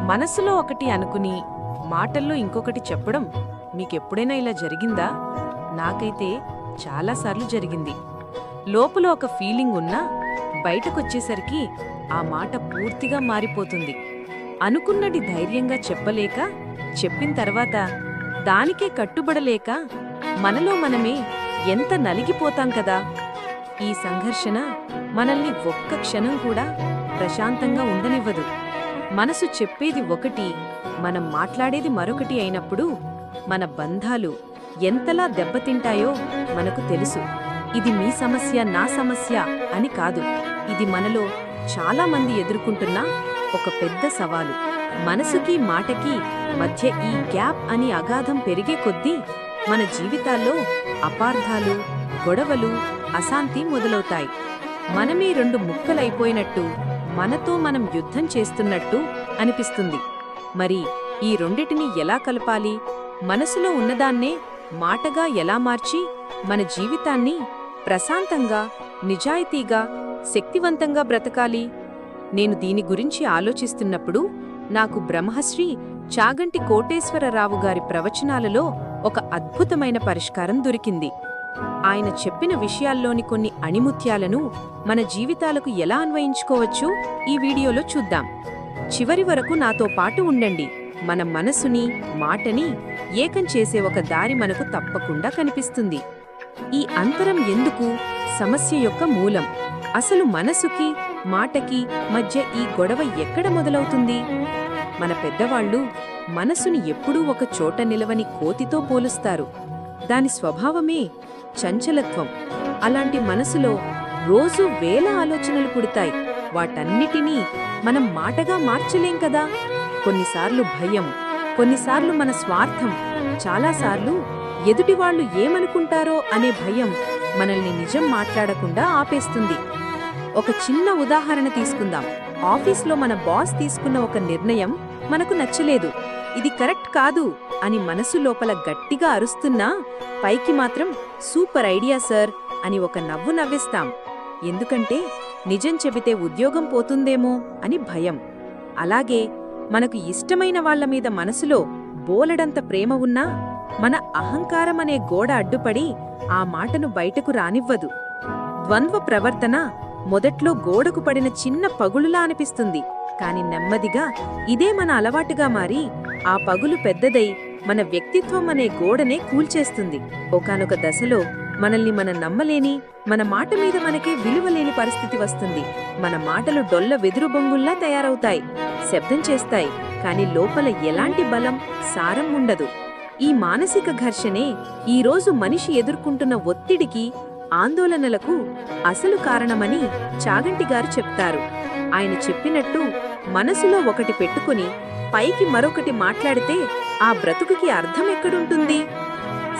మనసులో ఒకటి అనుకుని మాటల్లో ఇంకొకటి చెప్పడం మీకెప్పుడైనా ఇలా జరిగిందా? నాకైతే చాలాసార్లు జరిగింది. లోపల ఒక ఫీలింగ్ ఉన్నా బయటకొచ్చేసరికి ఆ మాట పూర్తిగా మారిపోతుంది. అనుకున్నది ధైర్యంగా చెప్పలేక, చెప్పిన తర్వాత దానికే కట్టుబడలేక మనలో మనమే ఎంత నలిగిపోతాం కదా. ఈ సంఘర్షణ మనల్ని ఒక్క క్షణం కూడా ప్రశాంతంగా ఉండనివ్వదు. మనసు చెప్పేది ఒకటి, మనం మాట్లాడేది మరొకటి అయినప్పుడు మన బంధాలు ఎంతలా దెబ్బతింటాయో మనకు తెలుసు. ఇది మీ సమస్య, నా సమస్య అని కాదు. ఇది మనలో చాలామంది ఎదుర్కొంటున్న ఒక పెద్ద సవాలు. మనసుకి మాటకి మధ్య ఈ గ్యాప్ అని అగాధం పెరిగే కొద్దీ మన జీవితాల్లో అపార్థాలు, గొడవలు, అశాంతి మొదలవుతాయి. మనమే రెండు ముక్కలైపోయినట్టు, మనతో మనం యుద్ధం చేస్తున్నట్టు అనిపిస్తుంది. మరి ఈ రెండిటిని ఎలా కలపాలి? మనసులో ఉన్నదాన్నే మాటగా ఎలా మార్చి మన జీవితాన్ని ప్రశాంతంగా, నిజాయితీగా, శక్తివంతంగా బ్రతకాలి? నేను దీని గురించి ఆలోచిస్తున్నప్పుడు నాకు బ్రహ్మశ్రీ చాగంటి కోటేశ్వరరావు గారి ప్రవచనాలలో ఒక అద్భుతమైన పరిష్కారం దొరికింది. ఆయన చెప్పిన విషయాల్లోని కొన్ని అణిముత్యాలను మన జీవితాలకు ఎలా అన్వయించుకోవచ్చు ఈ వీడియోలో చూద్దాం. చివరి వరకు నాతో పాటు ఉండండి. మన మనసుని, మాటని ఏకం చేసే ఒక దారి మనకు తప్పకుండా కనిపిస్తుంది. ఈ అంతరం ఎందుకు? సమస్య యొక్క మూలం. అసలు మనసుకి, మాటకి మధ్య ఈ గొడవ ఎక్కడ మొదలవుతుంది? మన పెద్దవాళ్లు మనసుని ఎప్పుడూ ఒక చోట నిలవని కోతితో పోలుస్తారు. దాని స్వభావమే చంచలత్వం. అలాంటి మనసులో రోజూ వేల ఆలోచనలు పుడతాయి. వాటన్నిటినీ మనం మాటగా మార్చలేం కదా. కొన్నిసార్లు భయం, కొన్నిసార్లు మన స్వార్థం, చాలాసార్లు ఎదుటివాళ్లు ఏమనుకుంటారో అనే భయం మనల్ని నిజం మాట్లాడకుండా ఆపేస్తుంది. ఒక చిన్న ఉదాహరణ తీసుకుందాం. ఆఫీస్లో మన బాస్ తీసుకున్న ఒక నిర్ణయం మనకు నచ్చలేదు. ఇది కరెక్ట్ కాదు అని మనసు లోపల గట్టిగా అరుస్తున్నా పైకి మాత్రం సూపర్ ఐడియా సార్ అని ఒక నవ్వు నవ్వేస్తాం. ఎందుకంటే నిజం చెబితే ఉద్యోగం పోతుందేమో అని భయం. అలాగే మనకు ఇష్టమైన వాళ్ల మీద మనసులో బోలెడంత ప్రేమ ఉన్నా మన అహంకారమనే గోడ అడ్డుపడి ఆ మాటను బయటకు రానివ్వదు. ద్వంద్వ ప్రవర్తన మొదట్లో గోడకు పడిన చిన్న పగులులా అనిపిస్తుంది. కాని నెమ్మదిగా ఇదే మన అలవాటుగా మారి ఆ పగులు పెద్దదై మన వ్యక్తిత్వం అనే గోడనే కూల్చేస్తుంది. ఒకానొక దశలో మనల్ని మనం నమ్మలేని, మన మాట మీద మనకే విలువలేని పరిస్థితి వస్తుంది. మన మాటలు డొల్ల వెదురు బొంగుల్లా తయారవుతాయి, శబ్దం చేస్తాయి, కాని లోపల ఎలాంటి బలం, సారం ఉండదు. ఈ మానసిక ఘర్షణే ఈరోజు మనిషి ఎదుర్కొంటున్న ఒత్తిడికి, ఆందోళనలకు అసలు కారణమని చాగంటిగారు చెప్తారు. ఆయన చెప్పినట్టు మనసులో ఒకటి పెట్టుకుని పైకి మరొకటి మాట్లాడితే ఆ బ్రతుకుకి అర్థం ఎక్కడుంటుంది?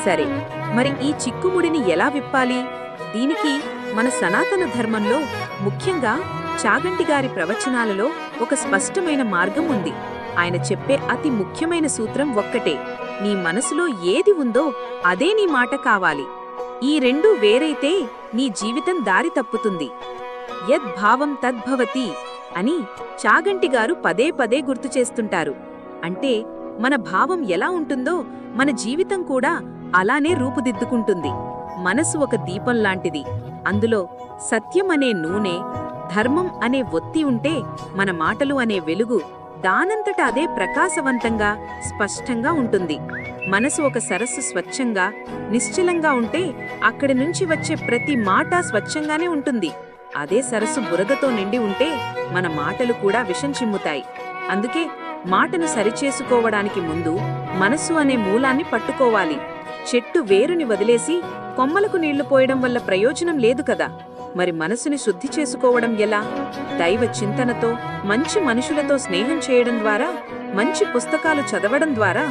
సరే, మరి ఈ చిక్కుముడిని ఎలా విప్పాలి? దీనికి మన సనాతన ధర్మంలో, ముఖ్యంగా చాగంటిగారి ప్రవచనాలలో ఒక స్పష్టమైన మార్గం ఉంది. ఆయన చెప్పే అతి ముఖ్యమైన సూత్రం ఒక్కటే: నీ మనసులో ఏది ఉందో అదే నీ మాట కావాలి. ఈ రెండూ వేరైతే నీ జీవితం దారి తప్పుతుంది. యద్భావం తద్భవతి అని చాగంటిగారు పదే పదే గుర్తు చేస్తుంటారు. అంటే మన భావం ఎలా ఉంటుందో మన జీవితం కూడా అలానే రూపుదిద్దుకుంటుంది. మనసు ఒక దీపం లాంటిది. అందులో సత్యం అనే నూనె, ధర్మం అనే ఒత్తి ఉంటే మన మాటలు అనే వెలుగు దానంతట అదే ప్రకాశవంతంగా, స్పష్టంగా ఉంటుంది. మనసు ఒక సరస్సు స్వచ్ఛంగా, నిశ్చలంగా ఉంటే అక్కడి నుంచి వచ్చే ప్రతి మాట స్వచ్ఛంగానే ఉంటుంది. అదే సరస్సు బురదతో నిండి ఉంటే మన మాటలు కూడా విషం చిమ్ముతాయి. అందుకే మాటను సరిచేసుకోవడానికి ముందు మనసు అనే మూలాన్ని పట్టుకోవాలి. చెట్టు వేరుని వదిలేసి కొమ్మలకు నీళ్లు పోయడం వల్ల ప్రయోజనం లేదు కదా. మరి మనసుని శుద్ధి చేసుకోవడం ఎలా? దైవ చింతనతో, మంచి మనుషులతో స్నేహం చేయడం ద్వారా, మంచి పుస్తకాలు చదవడం ద్వారా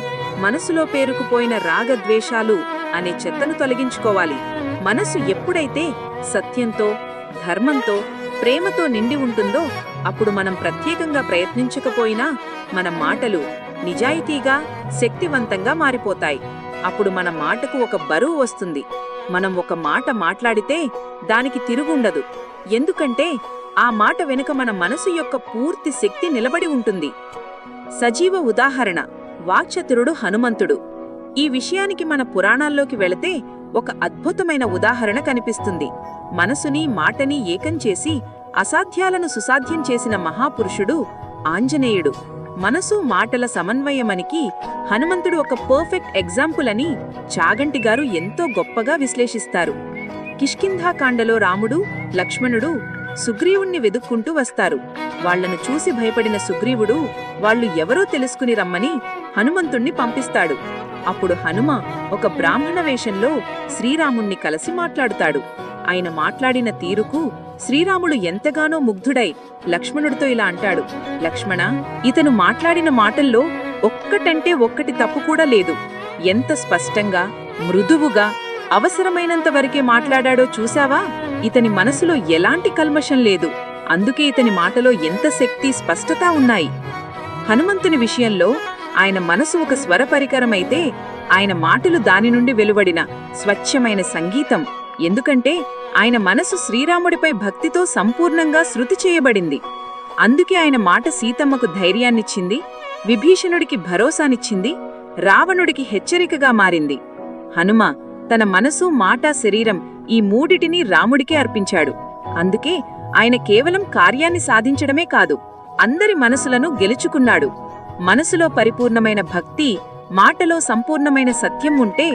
మనసులో పేరుకుపోయిన రాగద్వేషాలు అనే చెత్తను తొలగించుకోవాలి. మనసు ఎప్పుడైతే సత్యంతో, ధర్మంతో, ప్రేమతో నిండి ఉంటుందో అప్పుడు మనం ప్రత్యేకంగా ప్రయత్నించకపోయినా మన మాటలు నిజాయితీగా, శక్తివంతంగా మారిపోతాయి. అప్పుడు మన మాటకు ఒక బరువు వస్తుంది. మనం ఒక మాట మాట్లాడితే దానికి తిరుగుండదు. ఎందుకంటే ఆ మాట వెనుక మన మనసు యొక్క పూర్తి శక్తి నిలబడి ఉంటుంది. సజీవ ఉదాహరణ వాక్చతురుడు హనుమంతుడు. ఈ విషయానికి మన పురాణాల్లోకి వెళితే ఒక అద్భుతమైన ఉదాహరణ కనిపిస్తుంది. మనసుని మాటని ఏకం చేసి అసాధ్యాలను సుసాధ్యం చేసిన మహాపురుషుడు ఆంజనేయుడు. మనసు మాటల సమన్వయమనికి హనుమంతుడు ఒక పర్ఫెక్ట్ ఎగ్జాంపుల్ అని చాగంటిగారు ఎంతో గొప్పగా విశ్లేషిస్తారు. కిష్కింధాకాండలో రాముడు, లక్ష్మణుడు సుగ్రీవుణ్ణి వెదుక్కుంటూ వస్తారు. వాళ్లను చూసి భయపడిన సుగ్రీవుడు వాళ్లు ఎవరో తెలుసుకుని రమ్మని హనుమంతుణ్ణి పంపిస్తాడు. అప్పుడు హనుమ ఒక బ్రాహ్మణ వేషంలో శ్రీరాముణ్ణి కలిసి మాట్లాడుతాడు. ఆయన మాట్లాడిన తీరుకు శ్రీరాముడు ఎంతగానో ముగ్ధుడై లక్ష్మణుడితో ఇలా అంటాడు, లక్ష్మణ, ఇతను మాట్లాడిన మాటల్లో ఒక్కటంటే ఒక్కటి తప్పు కూడా లేదు. ఎంత స్పష్టంగా, మృదువుగా, అవసరమైనంత వరకే మాట్లాడాడో చూశావా? ఇతని మనసులో ఎలాంటి కల్మషం లేదు. అందుకే ఇతని మాటలో ఎంత శక్తి, స్పష్టత ఉన్నాయి. హనుమంతుని విషయంలో ఆయన మనసు ఒక స్వర పరికరమైతే ఆయన మాటలు దాని నుండి వెలువడిన స్వచ్ఛమైన సంగీతం. ఎందుకంటే ఆయన మనసు శ్రీరాముడిపై భక్తితో సంపూర్ణంగా శృతి చేయబడింది. అందుకే ఆయన మాట సీతమ్మకు ధైర్యాన్నిచ్చింది, విభీషణుడికి భరోసానిచ్చింది, రావణుడికి హెచ్చరికగా మారింది. హనుమ తన మనసు, మాట, శరీరం ఈ మూడిటిని రాముడికే అర్పించాడు. అందుకే ఆయన కేవలం కార్యాన్ని సాధించడమే కాదు, అందరి మనసులను గెలుచుకున్నాడు. మనసులో పరిపూర్ణమైన భక్తి, మాటలో సంపూర్ణమైన సత్యం ఉంటే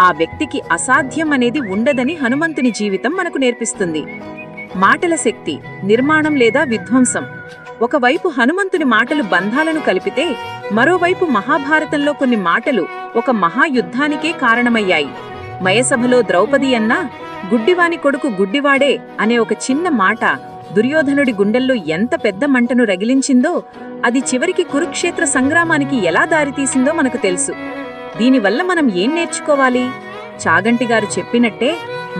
ఆ వ్యక్తికి అసాధ్యం అనేది ఉండదని హనుమంతుని జీవితం మనకు నేర్పిస్తుంది. మాటల శక్తి, నిర్మాణం లేదా విధ్వంసం. ఒకవైపు హనుమంతుని మాటలు బంధాలను కలిపితే మరోవైపు మహాభారతంలో కొన్ని మాటలు ఒక మహాయుద్ధానికే కారణమయ్యాయి. మయసభలో ద్రౌపది అన్నా గుడ్డివాని కొడుకు గుడ్డివాడే అనే ఒక చిన్న మాట దుర్యోధనుడి గుండెల్లో ఎంత పెద్ద మంటను రగిలించిందో, అది చివరికి కురుక్షేత్ర సంగ్రామానికి ఎలా దారితీసిందో మనకు తెలుసు. దీనివల్ల మనం ఏం నేర్చుకోవాలి? చాగంటిగారు చెప్పినట్టే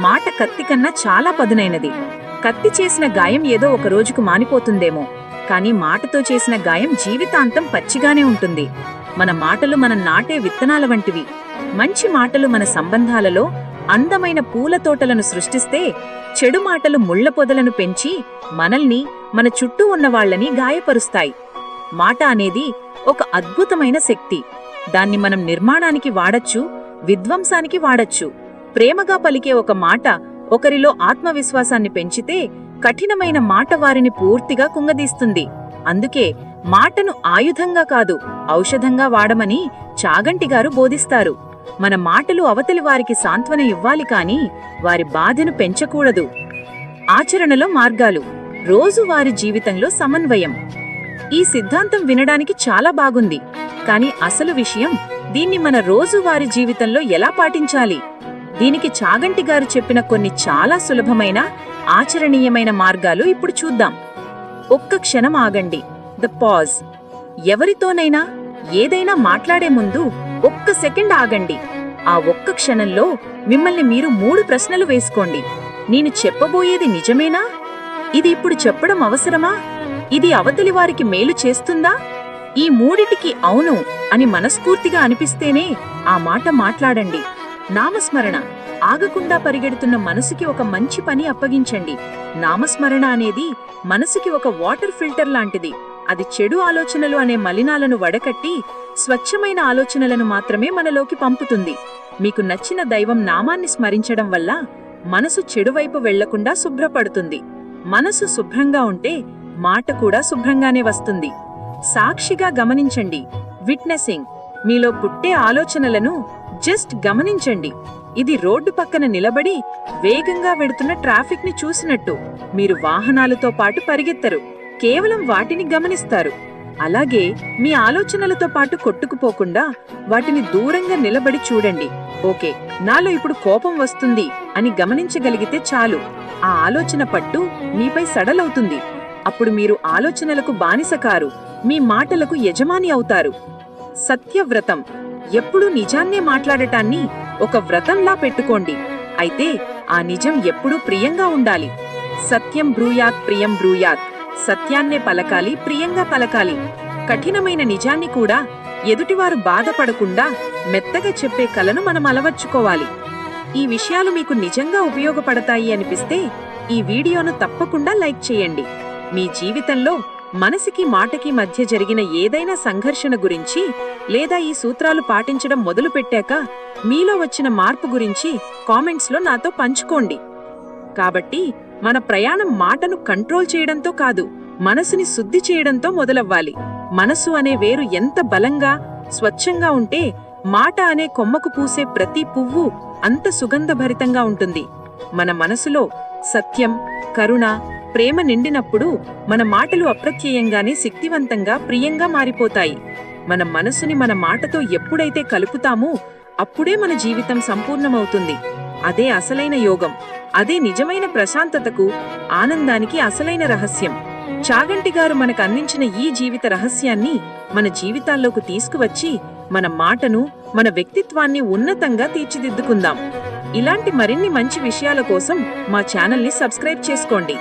మాట కత్తి కన్నా చాలా పదునైనది. కత్తి చేసిన గాయం ఏదో ఒక రోజుకు మానిపోతుందేమో, కానీ మాటతో చేసిన గాయం జీవితాంతం పచ్చిగానే ఉంటుంది. మన మాటలు మనం నాటే విత్తనాల వంటివి. మంచి మాటలు మన సంబంధాలలో అందమైన పూల తోటలను సృష్టిస్తే, చెడు మాటలు ముళ్ల పొదలను పెంచి మనల్ని, మన చుట్టూ ఉన్నవాళ్లని గాయపరుస్తాయి. మాట అనేది ఒక అద్భుతమైన శక్తి. దాన్ని మనం నిర్మాణానికి వాడచ్చు, విధ్వంసానికి వాడచ్చు. ప్రేమగా పలికే ఒక మాట ఒకరిలో ఆత్మవిశ్వాసాన్ని పెంచితే, కఠినమైన మాట వారిని పూర్తిగా కుంగదీస్తుంది. అందుకే మాటను ఆయుధంగా కాదు, ఔషధంగా వాడమని చాగంటిగారు బోధిస్తారు. మన మాటలు అవతలి వారికి సాంత్వన ఇవ్వాలి కాని వారి బాధను పెంచకూడదు. ఆచరణలో మార్గాలు, రోజువారీ జీవితంలో సమన్వయం. ఈ సిద్ధాంతం వినడానికి చాలా బాగుంది, కానీ అసలు విషయం దీన్ని మన రోజువారీ జీవితంలో ఎలా పాటించాలి? దీనికి చాగంటిగారు చెప్పిన కొన్ని చాలా సులభమైన, ఆచరణీయమైన మార్గాలు ఇప్పుడు చూద్దాం. ఒక్క క్షణం ఆగండి, ద పాజ్. ఎవరితోనైనా ఏదైనా మాట్లాడే ముందు ఒక్క సెకండ్ ఆగండి. ఆ ఒక్క క్షణంలో మిమ్మల్ని మీరు 3 ప్రశ్నలు వేసుకోండి. నేను చెప్పబోయేది నిజమేనా? ఇది ఇప్పుడు చెప్పడం అవసరమా? ఇది అవతలి వారికి మేలు చేస్తుందా? ఈ మూడిటికి అవును అని మనస్ఫూర్తిగా అనిపిస్తేనే ఆ మాట మాట్లాడండి. నామస్మరణ. ఆగకుండా పరిగెడుతున్న మనసుకి ఒక మంచి పని అప్పగించండి. నామస్మరణ అనేది మనసుకి ఒక వాటర్ ఫిల్టర్ లాంటిది. అది చెడు ఆలోచనలు అనే మలినాలను వడకట్టి స్వచ్ఛమైన ఆలోచనలను మాత్రమే మనలోకి పంపుతుంది. మీకు నచ్చిన దైవం నామాన్ని స్మరించడం వల్ల మనసు చెడువైపు వెళ్లకుండా శుభ్రపడుతుంది. మనసు శుభ్రంగా ఉంటే మాట కూడా శుభ్రంగానే వస్తుంది. సాక్షిగా గమనించండి. విట్నెసింగ్. మీలో పుట్టే ఆలోచనలను జస్ట్ గమనించండి. ఇది రోడ్డు పక్కన నిలబడి వేగంగా వెడుతున్న ట్రాఫిక్ ని చూసినట్టు. మీరు వాహనాలతో పాటు పరిగెత్తరు, కేవలం వాటిని గమనిస్తారు. అలాగే మీ ఆలోచనలతో పాటు కొట్టుకుపోకుండా వాటిని దూరంగా నిలబడి చూడండి. ఓకే, నాలో ఇప్పుడు కోపం వస్తుంది అని గమనించగలిగితే చాలు. ఆ ఆలోచన పట్టు మీపై సడలవుతుంది. అప్పుడు మీరు ఆలోచనలకు బానిస కారు, మీ మాటలకు యజమాని అవుతారు. సత్యవ్రతం. ఎప్పుడూ నిజాన్నే మాట్లాడటాన్ని ఒక వ్రతంలా పెట్టుకోండి. అయితే ఆ నిజం ఎప్పుడూ ప్రియంగా ఉండాలి. సత్యం బ్రూయాత్ ప్రియం బ్రూయాత్. సత్యాన్నే పలకాలి, ప్రియంగా పలకాలి. కఠినమైన నిజాన్ని కూడా ఎదుటివారు బాధపడకుండా మెత్తగా చెప్పే కలను మనం అలవర్చుకోవాలి. ఈ విషయాలు మీకు నిజంగా ఉపయోగపడతాయి అనిపిస్తే ఈ వీడియోను తప్పకుండా లైక్ చేయండి. మీ జీవితంలో మనసుకి మాటకి మధ్య జరిగిన ఏదైనా సంఘర్షణ గురించి లేదా ఈ సూత్రాలు పాటించడం మొదలుపెట్టాక మీలో వచ్చిన మార్పు గురించి కామెంట్స్లో నాతో పంచుకోండి. కాబట్టి మన ప్రయాణం మాటను కంట్రోల్ చేయడంతో కాదు, మనసుని శుద్ధి చేయడంతో మొదలవ్వాలి. మనసు అనే వేరు ఎంత బలంగా, స్వచ్ఛంగా ఉంటే మాట అనే కొమ్మకు పూసే ప్రతి పువ్వు అంత సుగంధభరితంగా ఉంటుంది. మన మనసులో సత్యం, కరుణ, ప్రేమ నిండినప్పుడు మన మాటలు అప్రత్యయంగానే శక్తివంతంగా, ప్రియంగా మారిపోతాయి. మన మనసుని మన మాటతో ఎప్పుడైతే కలుపుతామో అప్పుడే మన జీవితం సంపూర్ణమవుతుంది. అదే అసలైన యోగం. అదే నిజమైన ప్రశాంతతకు, ఆనందానికి అసలైన రహస్యం. చాగంటి గారు మనకు అందించిన ఈ జీవిత రహస్యాన్ని మన జీవితాల్లోకి తీసుకువచ్చి మన మాటను, మన వ్యక్తిత్వాన్ని ఉన్నతంగా తీర్చిదిద్దుకుందాం. ఇలాంటి మరిన్ని మంచి విషయాల కోసం మా ఛానల్ని సబ్స్క్రైబ్ చేసుకోండి.